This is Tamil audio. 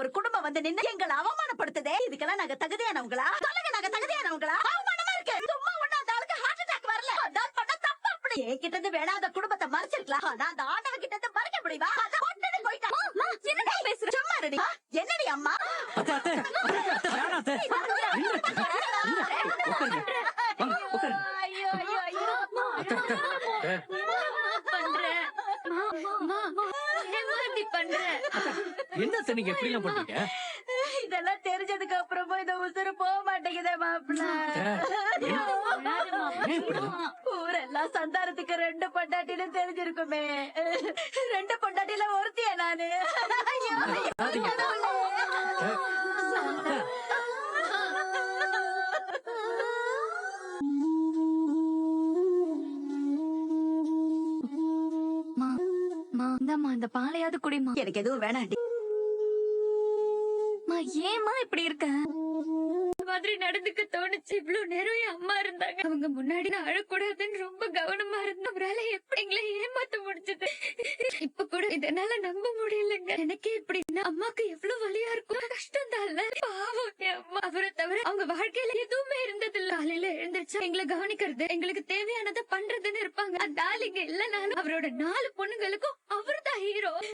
ஒரு குடும்பம் வந்து நின்னு எங்களை அவமானப்படுத்துதே. இதுக்கெல்லாம் நாங்க தகுதியானவங்களா? சொல்லுங்க, நாங்க தகுதியானவங்களா? அவமானமா இருக்கு. சும்மா ஒண்ணு அந்த ஆளுக்கு ஹார்ட் அட்டாக் வரல. அதான் பண்ண தப்பு. அப்படி என்கிட்ட இருந்து வேணா அந்த குடும்பத்தை மறைச்சிருக்கலாம். ஆனா அந்த ஆண்டவன் கிட்ட இருந்து மறைக்க முடியுமா? அதான் கொண்டுட்டு போயிட்டான். என்னடி பேசுற? சும்மா இருடி. என்னடி அம்மா? அத்தை, அத்தை, அத்தை, வேணாம் அத்தை. உட்காருங்க. வாங்க, உட்காருங்க. ஐயோ ஐயோ ஐயோ. அத்தை, அத்தை, அத்தை. என்ன அத்தை நீங்க எப்படி எல்லாம் பண்றீங்க? இதெல்லாம் தெரிஞ்சதுக்கு அப்புறமும் இந்த உசுறு போக மாட்டேங்குதே மாப்பிள்ள. ஏன் இப்படிலாம்? ஊரெல்லாம் சந்தானத்துக்கு 2 பொண்டாட்டின்னு தெரிஞ்சிருக்குமே. 2 பொண்டாட்டில ஒருத்தியா நானு? ஐயோ, அழாதீங்க. அத்தை, அத்தை. அந்த பாலையாவது குடிமா. எனக்கு எதுவும் வேணாண்டி. ஏமா இப்படி இருக்க? மாதிரி நடந்துக்க தோணுச்சு. இவ்வளவு நேரம் என் அம்மா இருந்தாங்க. அவங்க முன்னாடி நான் அழக்கூடாதுன்னு ரொம்ப கவனமா இருந்தேன். அவரால எப்படி எங்களை ஏமாத்த முடிஞ்சது? இப்ப கூட இதனால நம்ப முடியலங்க. எனக்கே இப்படின்னா அம்மாக்கு எவ்வளவு வலியா இருக்கும். கஷ்டம் தான் இல்ல. பாவம் என் அம்மா. அவரை தவிர அவங்க வாழ்க்கையில எதுவுமே இருந்தது இல்ல. காலையில எழுந்திருச்சா எங்களை கவனிக்கிறது, எங்களுக்கு தேவையானதை பண்றதுன்னு இருப்பாங்க. அந்த ஆள் இங்க இல்லனாலும் அவரோட 4 பொண்ணுங்களுக்கும் அவர்தான் ஹீரோ.